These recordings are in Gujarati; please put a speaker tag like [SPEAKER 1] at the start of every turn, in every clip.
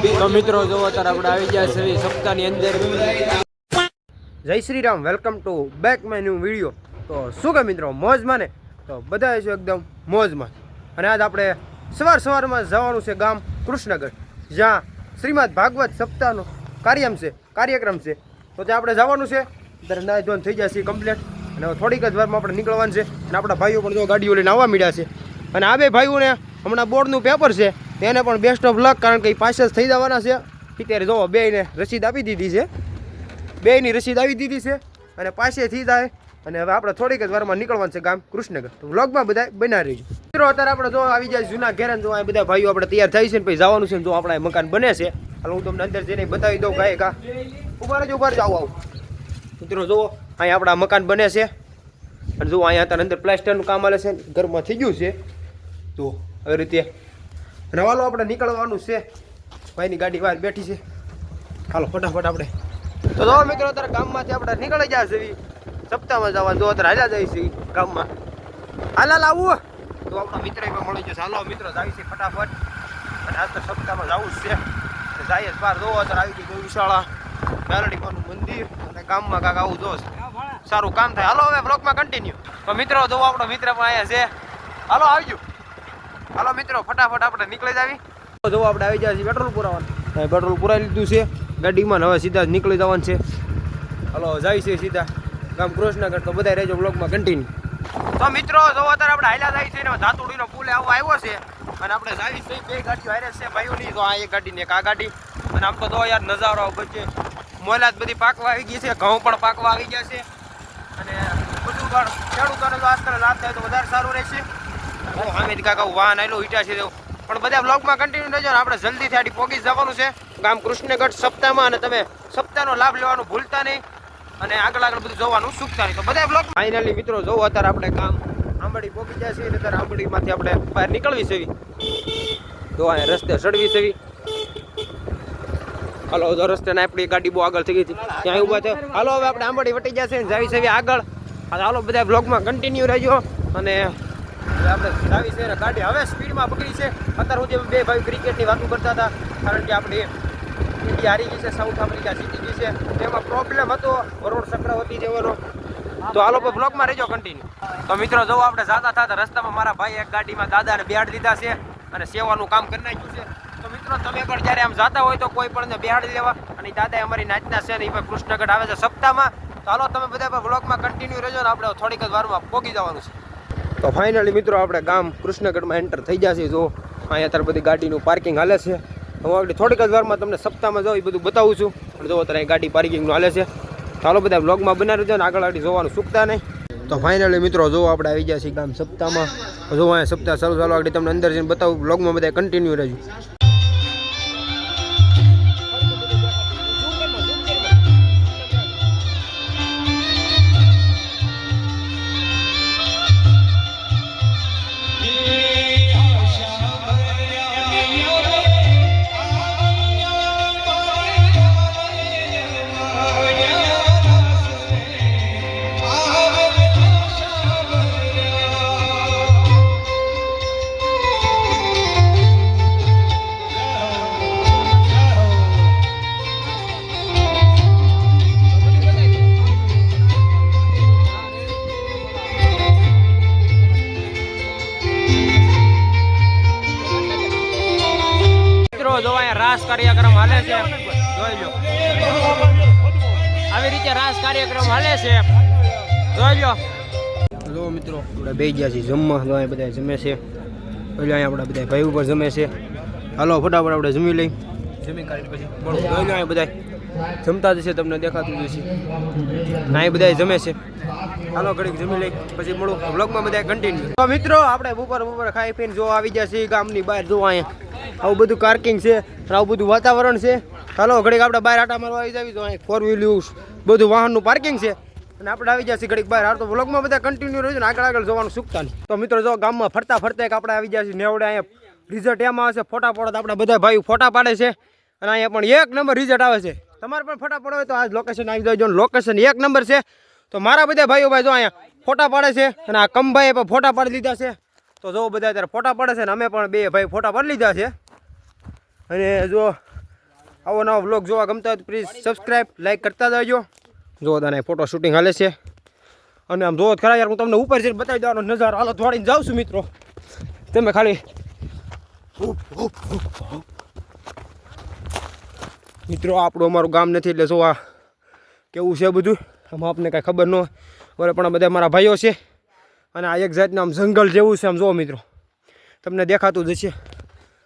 [SPEAKER 1] તો મિત્રો જો અત્યારે આપણે આવી ગયા છે સપ્તાહની અંદર.
[SPEAKER 2] જય Shri Ram, welcome to back my new video. તો શું કે મિત્રો, મોજમાં ને? તો બધા છે એકદમ મોજમાં. અને આજ આપણે સવારમાં જવાનું છે ગામ કૃષ્ણગઢ, જ્યાં શ્રીમદ ભાગવત સપ્તાહનો કાર્યક્રમ છે. તો ત્યાં આપણે જવાનું છે. ત્યારે નાય ધોન થઈ જશે કમ્પ્લીટ, અને હવે થોડીક જ વારમાં આપણે નીકળવાનું છે. અને આપણા ભાઈઓ પણ જો ગાડીઓ લઈને આવવા મળ્યા છે. અને આ બે ભાઈઓને હમણાં બોર્ડનું પેપર છે, તેને પણ બેસ્ટ ઓફ લક, કારણ કે એ પાસ જ થઈ જવાના છે. અત્યારે જો બેયને રસીદ આપી દીધી છે, બેયની રસીદ આવી દીધી છે અને પાસે થઈ જાય. અને હવે આપણે થોડીક જ વારમાં નીકળવાનું છે ગામ કૃષ્ણગઢ. તો વ્લોગમાં બધા બના રહીજો મિત્રો. અત્યારે આપણે જો આવી જાય જૂના ઘેર, જો આ બધા ભાઈઓ આપણે તૈયાર થઈ છે ને પછી જવાનું છે. જો આપણા મકાન બને છે, હાલ હું તમને અંદર જઈને બતાવી દઉં. ગાય કા ઉભા રહેજો, આવું મિત્રો. જુઓ અહીંયા આપણા મકાન બને છે. અને જુઓ અહીંયા અત્યારે અંદર પ્લાસ્ટરનું કામ હાલે છે, ઘરમાં થઈ ગયું છે. તો આવી રીતે અને હાલો આપણે નીકળવાનું છે. ભાઈની ગાડી બહાર બેઠી છે, હાલો ફટાફટ આપણે. તો જો મિત્રો અત્યારે ગામમાંથી આપણે નીકળી ગયા છે સપ્તાહમાં જવાનું. જો અત્યારે હાલ્યા જાય છે ગામમાં. હાલ આવું તો આપણા મિત્ર પણ મળી જશે. હાલો મિત્રો જાય છે ફટાફટ. અને આજ તો સપ્તાહમાં જવું જ છે. જાય જ બહાર. જોવો અત્યારે આવી ગઈ ગૌશાળા, મેલડીમાનું મંદિર, અને ગામમાં કાંક આવું જો સારું કામ થાય. હાલો હવે બ્લોગમાં કન્ટિન્યુ. તો મિત્રો જો આપણો મિત્ર પણ અહીંયા છે. હાલો આવજો. હાલો મિત્રો ફટાફટ આપણે નીકળી જ આવી. જો આપણે આવી જાય છે પેટ્રોલ પુરાવાનું. પેટ્રોલ પુરાવી લીધું છે ગાડીમાં. હવે સીધા જ નીકળી જવાનું છે. હાલો જાય છે સીધા ગામ કૃષ્ણગઢ. તો બધા રહેજો બ્લોગમાં કન્ટિન્યુ. તો મિત્રો જો અત્યારે આપણે હાલ્યા જાય છે ને ધાતુડીનો પુલ આવ્યો છે. અને આપણે જાવી છે બે ગાડીઓ હારે છે ભાઈઓની. તો આ એક ગાડી ને એક આ ગાડી. અને આમ તો જો યાર નજારો વચ્ચે મોલાત બધી પાકવા આવી ગઈ છે, ઘઉં પણ પાકવા આવી ગયા છે. અને બધું પણ ખેડૂતોને જો આજકાલ લાભ થાય તો વધારે સારું રહેશે. સામેથી કાંક વાહન આવેલું ઈટા છે પણ બધા બ્લોગમાં કન્ટિન્યુ રહેજો. ને આપણે જલ્દીથી આડી પહોંચી જવાનું છે ગામ કૃષ્ણગઢ સપ્તાહમાં. અને તમે સપ્તાહનો લાભ લેવાનું ભૂલતા નહીં, અને આગળ બધું જોવાનું ચૂકતા નહીં. તો બધા બ્લોગ ફાઇનલી મિત્રો જોવો અત્યારે આપણે ગામ આંબડી પહોંચી જાય છે. અત્યારે આંબડીમાંથી આપણે બહાર નીકળવી છે. તો અહીંયા રસ્તે ચડવી છે. હાલો તો રસ્તે ને આપણી ગાડી બહુ આગળ થઈ ગઈ હતી, ત્યાં ઊભા છે. હાલો હવે આપણે આંબડી વટી જશે ને જાવી છે આગળ. હાલો બધા બ્લોગમાં કન્ટિન્યુ રહેજો. અને આપણે જાવી છે ગાડી હવે સ્પીડમાં પકડી છે. અત્યાર સુધી બે ભાઈ ક્રિકેટની વાતો કરતા હતા, કારણ કે આપણે ઇન્ડિયા હારી ગઈ છે, સાઉથ આફ્રિકા જીતી ગઈ છે. એમાં પ્રોબ્લેમ હતો કરોડ ચક્રવર્તી જવાનો. તો હાલો બ્લોગમાં રહેજો કન્ટિન્યુ. તો મિત્રો જો આપણે જાતા થતા રસ્તામાં મારા ભાઈ એક ગાડીમાં દાદાને બેહાડી દીધા છે અને સેવાનું કામ કરી નાખ્યું છે. તો મિત્રો તમે પણ જ્યારે આમ જાતા હોય તો કોઈ પણ બેહાડી લેવા. અને દાદા અમારી નાચના છે ને એ કૃષ્ણગઢ આવે છે સપ્તાહમાં. તો હાલો તમે બધા બ્લોગમાં કન્ટિન્યુ રહેજો ને આપણે થોડીક જ વારમાં પહોંચી જવાનું છે. તો ફાઇનલી મિત્રો આપણે ગામ કૃષ્ણગઢમાં એન્ટર થઈ જશે. જો અહીંયા અત્યારે બધી ગાડીનું પાર્કિંગ હાલે છે. હું આગળ થોડીક જ વારમાં તમને સપ્તાહમાં જાઉં એ બધું બતાવું છું. પણ જો અત્યારે ગાડી પાર્કિંગનું હાલે છે. ચાલો બધા બ્લોગમાં બનાવી દેજો ને આગળ જોવાનું ચૂકતા નહીં. તો ફાઇનલી મિત્રો જો આપણે આવી ગયા છીએ ગામ સપ્તાહમાં. જો અહીંયા સપ્તાહ ચાલુ આગળ તમને અંદર જઈને બતાવું. બ્લોગમાં બધા કન્ટિન્યુ રહેજો. જો અહીંયા રાસ કાર્યક્રમ હાલે છે, જોઈ લો. આવી રીતે રાસ કાર્યક્રમ હાલે છે, જોઈ લો. જો મિત્રો આપણે બેસી ગયા છીએ જમવા. જો અહીંયા બધા જમે છે. એટલે અહીંયા આપણા બધા ભાઈ ઉપર જમે છે. હાલો ફટાફટ આપણે જમી લઈ. જમી કાઢી પછી જોઈ લો અહીંયા બધા જમતા જશે, તમને દેખાતું જશે. અહીં બધા જમે છે. હાલો ઘડીક જમી લઈ પછી મળું બ્લોગમાં બધા કન્ટિન્યુ. તો મિત્રો આપણે બપોર ખાઈ પીને જો આવી ગયા છીએ ગામની બહાર. જો અહીંયા આવું બધું પાર્કિંગ છે, આવું બધું વાતાવરણ છે. ચાલો ઘડીક આપણે બહાર આટા મારવા આવી જાવી. તો અહીં 4 વ્હીલર બધું વાહનનું પાર્કિંગ છે. અને આપણે આવી જશે ઘડીક બહાર. તો વ્લોગમાં બધા કન્ટિન્યુ રહેજો ને આગળ જવાનું ચૂકતા નહીં. તો મિત્રો જો ગામમાં ફરતા એક આપણે આવી જશે નેવડે. અહીંયા રિઝલ્ટ એમાં આવશે ફોટા પડે. આપણા બધા ભાઈ ફોટા પાડે છે અને અહીંયા પણ 1 નંબર રિઝલ્ટ આવે છે. તમારે પણ ફોટા પડો હોય તો આજ લોકેશન આવી જજો. લોકેશન 1 નંબર છે. તો મારા બધા ભાઈઓ ભાઈ જો અહીંયા ફોટા પાડે છે. અને આ કમભાઈએ પણ ફોટા પાડી લીધા છે. તો જો બધા અત્યારે ફોટા પાડે છે ને અમે પણ બે ભાઈ ફોટા પાડી લીધા છે. અને જો આવો નવો વ્લોગ જોવા ગમતા હોય તો પ્લીઝ સબસ્ક્રાઈબ લાઈક કરતા જજો. જો તને ફોટો શૂટિંગ હાલે છે અને આમ જોવો ખરા યાર, હું તમને ઉપર જઈને બતાવી દેવાનો નજારો. હાલો દોડીને જાઉં છું મિત્રો, તમે ખાલી મિત્રો આપણું અમારું ગામ નથી એટલે જો આ કેવું છે બધું આમાં આપણને કાંઈ ખબર ન હોય. બોલે પણ બધા મારા ભાઈઓ છે અને આ એક જાતનું આમ જંગલ જેવું છે. આમ જુઓ મિત્રો, તમને દેખાતું જ હશે.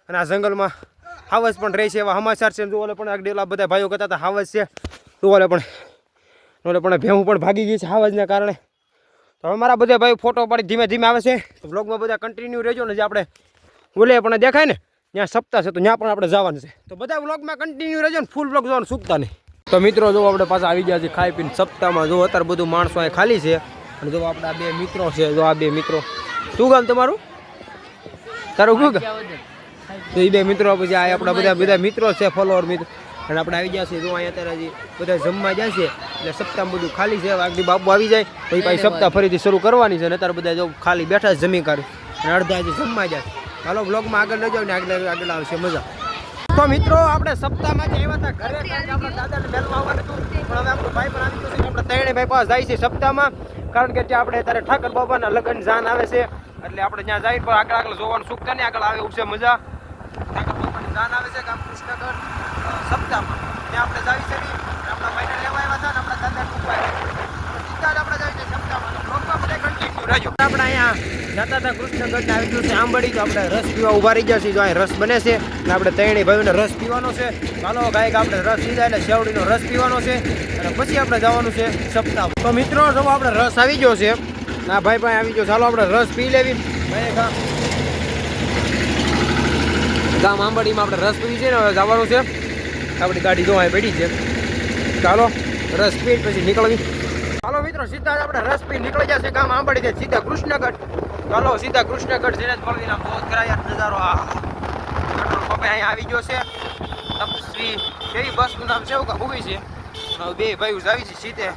[SPEAKER 2] અને આ જંગલમાં હાવસ પણ રહે છે એવા સમાચાર છે. જો ઓલે પણ આગળ બધા ભાઈઓ કહેતા હતા હાવસ છે, તો ઓલે પણ ભેહું પણ ભાગી ગઈ છે હાવસના કારણે. તો હવે મારા બધા ભાઈઓ ફોટો પાડી ધીમે ધીમે આવે છે. તો બ્લોગમાં બધા કન્ટિન્યુ રહેજો ને. જે આપણે ઓલે પણ દેખાય ને ત્યાં સપ્તાહ છે તો ત્યાં પણ આપણે જવાનું છે. તો બધા બ્લોગમાં કન્ટિન્યુ રહેજો ને, ફૂલ બ્લોગ જોવાનું ચૂકતા નહીં. તો મિત્રો જો આપણે પાછા આવી ગયા છે ખાઈ પીને સપ્તાહમાં. જો અત્યારે બધું માણસો અહીં ખાલી છે અને જો આપણા બે મિત્રો છે. જો આ બે મિત્રો, શું ગામ તમારું? તારું શું ગામ? તો એ બે મિત્રો પછી આ આપણા બધા મિત્રો છે, ફોલોઅર મિત્રો. અને આપણે આવી ગયા છે જો અહીંયા અત્યારે હજી બધા જમવા જાય છે એટલે સપ્તાહ બધું ખાલી છે. આગળ બાપુ આવી જાય તો એ પાછી સપ્તાહ ફરીથી શરૂ કરવાની છે. અને અત્યારે બધા જો ખાલી બેઠા છે જમી કાઢી અને અડધા હજી જમવા જાય. હાલો બ્લોગમાં આગળ લઈ જાવ ને આગળ આવશે મજા. તો મિત્રો આપણે સપ્તાહમાં આવ્યા હતા ઘરે, કારણ કે આપણા દાદાને મેલમાં આવવાનું હતું. પણ હવે આપણો ભાઈ પણ આવી ગયો છે. આપણે ત્રણેય ભાઈ પાસે જાય છે સપ્તાહમાં, કારણ કે ત્યાં આપણે અત્યારે ઠાકર બાબાના લગ્ન જાન આવે છે એટલે આપણે ત્યાં જઈને પણ આગળ જોવાનું સુખતા નહીં. આગળ આવે એવું છે મજા. ઠાકર બાબાની જાન આવે છે ગામ કૃષ્ણગઢ સપ્તાહમાં, ત્યાં આપણે જાવી શકીએ. આપણા ભાઈને લેવા આવ્યા હતા ને આપણા દાદાને ઉપાય સીધા જ આપણે જાય છે સપ્તાહમાં. બ્લોગમાં બધા કન્ટિન્યુ રહેજો. આપણે અહીંયા જતા હતા કૃષ્ણગઢ આવી ગયું છે આંબડી. તો આપણે રસ પીવા ઉભા રહી ગયા છીએ. જો અહીં રસ બને છે અને આપણે ત્રણેય ભાઈઓને રસ પીવાનો છે. ચાલો ગાયક આપણે રસ લીધા એટલે શેવડીનો રસ પીવાનો છે અને પછી આપણે જવાનું છે સપ્તાહ. તો મિત્રો જો આપણે રસ આવી ગયો છે, ના ભાઈ ભાઈ આવી ગયો. ચાલો આપણે રસ પી લેવી. ગામ આંબડીમાં આપણે રસ પીવી છે ને, હવે જવાનું છે. આપણી ગાડી જો અહીં બેઠી છે. ચાલો રસ પી પછી નીકળવી. ચાલો મિત્રો સીધા જ આપણે રસ પી નીકળી જશે ગામ આંબડી છે સીધા કૃષ્ણગઢ. ચાલો સીધા કૃષ્ણગઢ જઈને જ મળવી. આમ બહુ કરાયા નજારો. આ પપ્પા અહીંયા આવી ગયો છે. તપશ્રી કેવી બસનું નામ છે કે ઉભી છે. બે ભાઈઓ આવી છે સીધે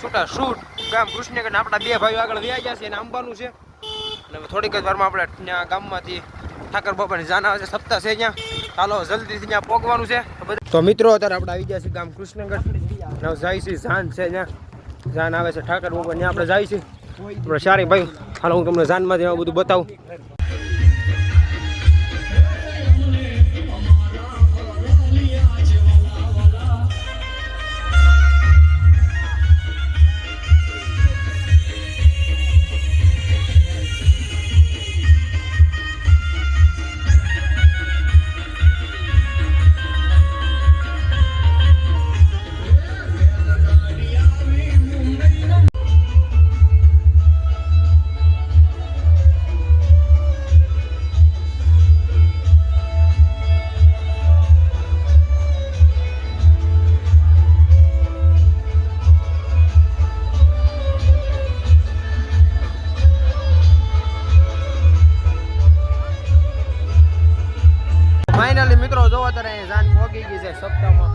[SPEAKER 2] છૂટા શૂટ ગામ કૃષ્ણગઢ. આપણા બે ભાઈઓ આગળ વ્યાઈ ગયા છે અને આંબાનું છે. અને થોડીક જ વારમાં આપણે ત્યાં ગામમાંથી ઠાકર બાબાની જાન આવે છે, સપ્તાહ છે ત્યાં. ચાલો જલ્દીથી ત્યાં પહોંચવાનું છે. તો મિત્રો અત્યારે આપણે આવી ગયા છીએ ગામ કૃષ્ણગઢ. જાય છે જાન છે ત્યાં, જાન આવે છે ઠાકર બાબા, ત્યાં આપણે જાય છે. આપણે સારી ભાઈ હાલો હું તમને જાનમાંથી બધું બતાવું. ફાઇનલી મિત્રો જોવો ત્યારે જાન પહોંચી ગઈ છે સપ્તાહમાં.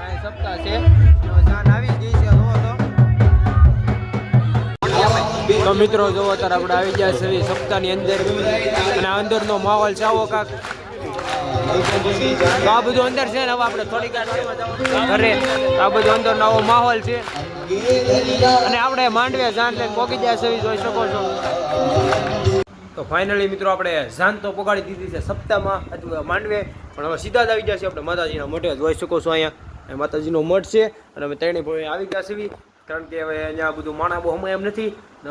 [SPEAKER 2] અહીં સપ્તાહ છે, જાન આવી ગઈ છે. તો મિત્રો જોવો ત્યારે આપણે આવી ગયા છે સપ્તાહની અંદર અને અંદરનો માહોલ છે આવો કાક. તો આ બધું અંદર છે ને, હવે આપણે થોડીક ઘરે આ બધું અંદરનો આવો માહોલ છે. અને આપણે માંડવે જાન લઈને પહોંચી ગયા છે, જોઈ શકો છો. તો ફાઇનલી મિત્રો આપણે જાન તો પગાડી દીધી છે સપ્તાહમાં અથવા માંડવે, પણ હવે સીધા જ આવી ગયા છે આપણે માતાજીના મઠે. જોઈ શકો છો અહીંયા માતાજીનો મઠ છે અને અમે ત્રણેય ભાઈ આવી ગયા છીએ. કારણ કે હવે અહીંયા બધું માણા બહુ હમણાં એમ નથી.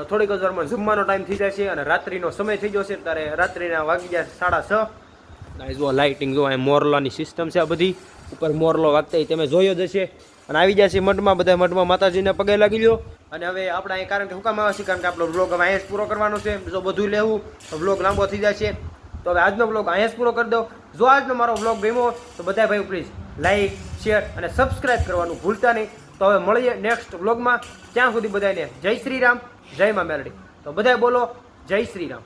[SPEAKER 2] થોડીક જ વારમાં જમવાનો ટાઈમ થઈ જાય છે અને રાત્રિનો સમય થઈ જશે. ત્યારે રાત્રિના વાગી ગયા 6:30. જો લાઇટિંગ જો અહીં મોરલાની સિસ્ટમ છે આ બધી. ઉપર મોરલો વાગતા તમે જોયો જ હશે. અને આવી ગયા છે મઠમાં, બધા મઠમાં માતાજીને પગે લાગી લ્યો. અને હવે આપણે અહીં કારણ કે હુકામ આવે છે, કારણ કે આપણો બ્લોગ હવે અહીંયા જ પૂરો કરવાનો છે. જો બધું લેવું તો બ્લોગ લાંબો થઈ જાય છે. તો હવે આજનો બ્લોગ અહીંયા જ પૂરો કરી દો. જો આજનો મારો બ્લોગ ગમ્યો તો બધા ભાઈ પ્લીઝ લાઈક શેર અને સબસ્ક્રાઈબ કરવાનું ભૂલતા નહીં. તો હવે મળીએ નેક્સ્ટ બ્લોગમાં. ત્યાં સુધી બધાને જય શ્રી રામ, જય મા મેલડી. તો બધાય બોલો જય શ્રી રામ.